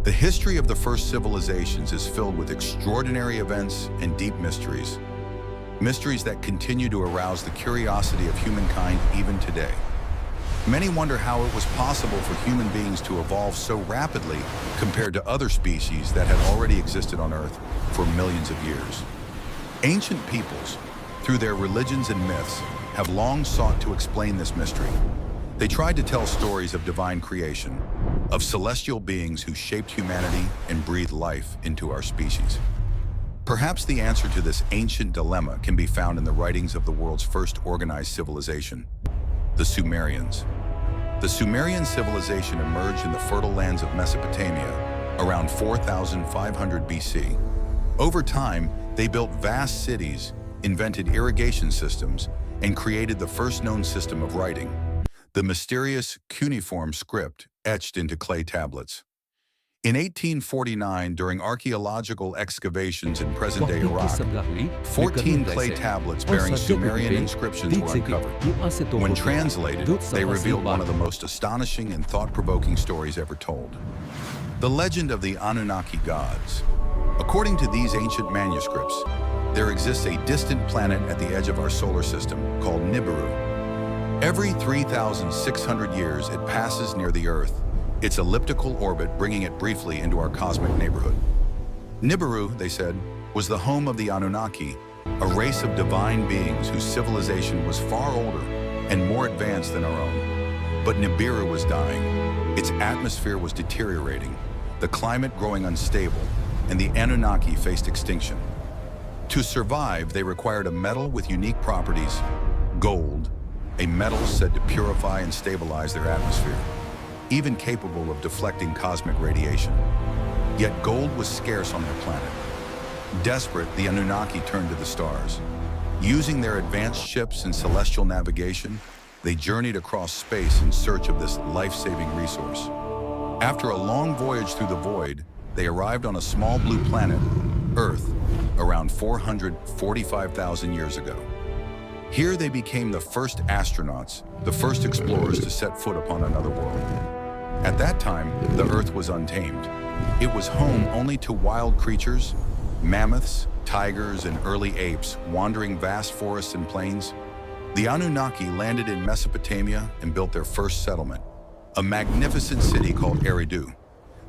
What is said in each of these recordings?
The history of the first civilizations is filled with extraordinary events and deep mysteries. Mysteries that continue to arouse the curiosity of humankind even today. Many wonder how it was possible for human beings to evolve so rapidly compared to other species that had already existed on Earth for millions of years. Ancient peoples, through their religions and myths, have long sought to explain this mystery. They tried to tell stories of divine creation, of celestial beings who shaped humanity and breathed life into our species. Perhaps the answer to this ancient dilemma can be found in the writings of the world's first organized civilization, the Sumerians. The Sumerian civilization emerged in the fertile lands of Mesopotamia around 4,500 BC. Over time, they built vast cities, invented irrigation systems, and created the first known system of writing, the mysterious cuneiform script etched into clay tablets. In 1849, during archaeological excavations in present-day Iraq, 14 clay tablets bearing Sumerian inscriptions were uncovered. When translated, they revealed one of the most astonishing and thought-provoking stories ever told. The legend of the Anunnaki gods. According to these ancient manuscripts, there exists a distant planet at the edge of our solar system called Nibiru. Every 3,600 years, it passes near the Earth, its elliptical orbit bringing it briefly into our cosmic neighborhood. Nibiru, they said, was the home of the Anunnaki, a race of divine beings whose civilization was far older and more advanced than our own. But Nibiru was dying. Its atmosphere was deteriorating, the climate growing unstable, and the Anunnaki faced extinction. To survive, they required a metal with unique properties, gold, a metal said to purify and stabilize their atmosphere, even capable of deflecting cosmic radiation. Yet gold was scarce on their planet. Desperate, the Anunnaki turned to the stars. Using their advanced ships and celestial navigation, they journeyed across space in search of this life-saving resource. After a long voyage through the void, they arrived on a small blue planet, Earth, around 445,000 years ago. Here they became the first astronauts, the first explorers to set foot upon another world. At that time, the Earth was untamed. It was home only to wild creatures, mammoths, tigers, and early apes wandering vast forests and plains. The Anunnaki landed in Mesopotamia and built their first settlement, a magnificent city called Eridu.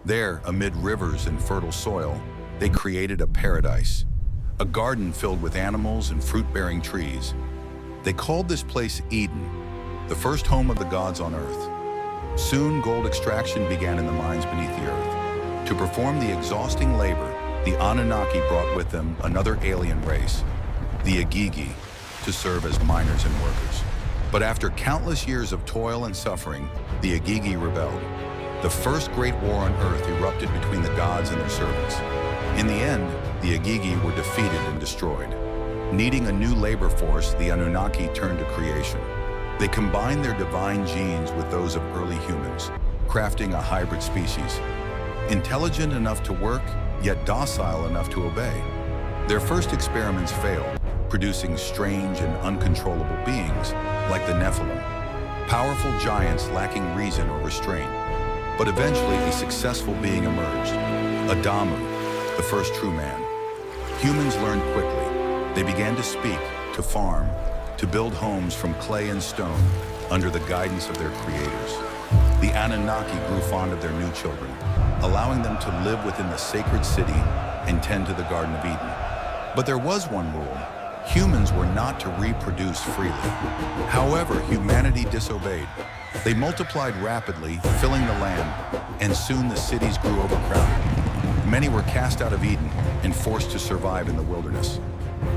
There, amid rivers and fertile soil, they created a paradise, a garden filled with animals and fruit-bearing trees. They called this place Eden, the first home of the gods on Earth. Soon, gold extraction began in the mines beneath the Earth. To perform the exhausting labor, the Anunnaki brought with them another alien race, the Agigi, to serve as miners and workers. But after countless years of toil and suffering, the Agigi rebelled. The first great war on Earth erupted between the gods and their servants. In the end, the Agigi were defeated and destroyed. Needing a new labor force, the Anunnaki turned to creation. They combined their divine genes with those of early humans, crafting a hybrid species. Intelligent enough to work, yet docile enough to obey. Their first experiments failed, producing strange and uncontrollable beings like the Nephilim, powerful giants lacking reason or restraint. But eventually, a successful being emerged, Adamu, the first true man. Humans learned quickly. They began to speak, to farm, to build homes from clay and stone under the guidance of their creators. The Anunnaki grew fond of their new children, allowing them to live within the sacred city and tend to the Garden of Eden. But there was one rule. Humans were not to reproduce freely. However, humanity disobeyed. They multiplied rapidly, filling the land, and soon the cities grew overcrowded. Many were cast out of Eden and forced to survive in the wilderness.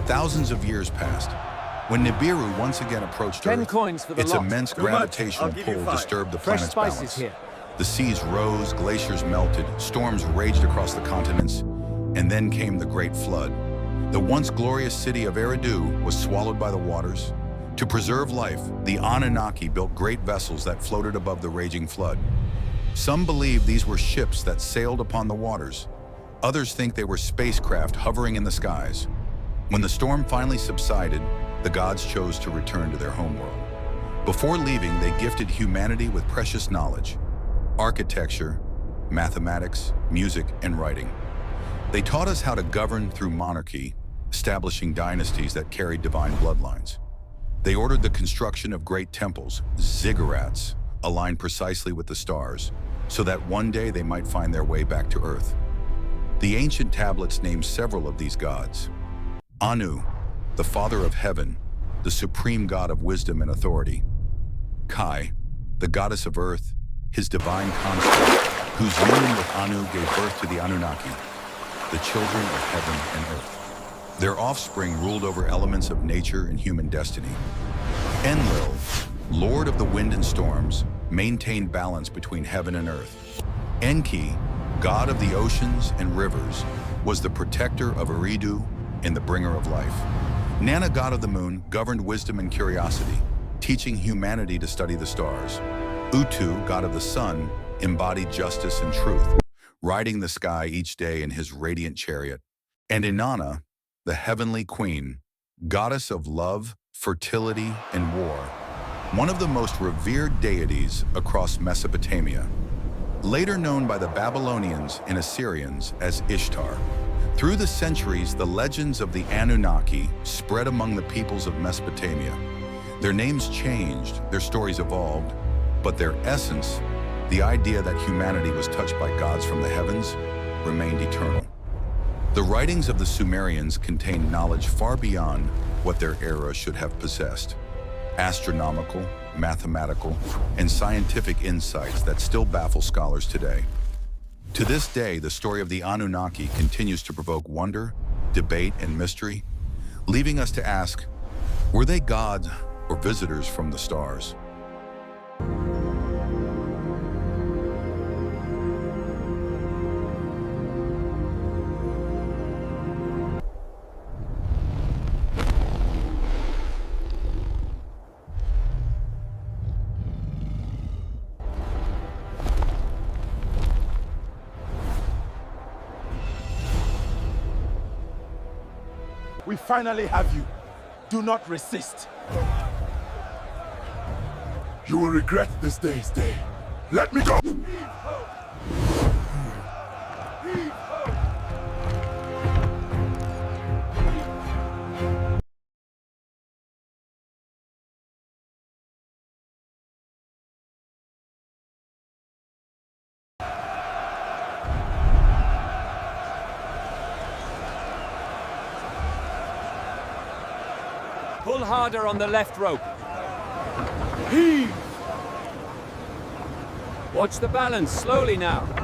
Thousands of years passed. When Nibiru once again approached Earth, its immense gravitational pull disturbed the planet's balance. The seas rose, glaciers melted, storms raged across the continents, and then came the Great Flood. The once glorious city of Eridu was swallowed by the waters. To preserve life, the Anunnaki built great vessels that floated above the raging flood. Some believe these were ships that sailed upon the waters. Others think they were spacecraft hovering in the skies. When the storm finally subsided, the gods chose to return to their homeworld. Before leaving, they gifted humanity with precious knowledge, architecture, mathematics, music, and writing. They taught us how to govern through monarchy, establishing dynasties that carried divine bloodlines. They ordered the construction of great temples, ziggurats, aligned precisely with the stars, so that one day they might find their way back to Earth. The ancient tablets name several of these gods. Anu, the father of heaven, the supreme god of wisdom and authority. Kai, the goddess of Earth, his divine consort, whose union with Anu gave birth to the Anunnaki, the children of heaven and earth. Their offspring ruled over elements of nature and human destiny. Enlil, lord of the wind and storms, maintained balance between heaven and earth. Enki, god of the oceans and rivers, was the protector of Eridu and the bringer of life. Nana, god of the moon, governed wisdom and curiosity, teaching humanity to study the stars. Utu, god of the sun, embodied justice and truth, riding the sky each day in his radiant chariot. And Inanna, the heavenly queen, goddess of love, fertility, and war, one of the most revered deities across Mesopotamia, later known by the Babylonians and Assyrians as Ishtar. Through the centuries, the legends of the Anunnaki spread among the peoples of Mesopotamia. Their names changed, their stories evolved, but their essence, the idea that humanity was touched by gods from the heavens, remained eternal. The writings of the Sumerians contain knowledge far beyond what their era should have possessed. Astronomical, mathematical, and scientific insights that still baffle scholars today. To this day, the story of the Anunnaki continues to provoke wonder, debate, and mystery, leaving us to ask, were they gods or visitors from the stars? We finally have you. Do not resist. You will regret this day's day. Let me go! Pull harder on the left rope. Heave! Watch the balance, slowly now.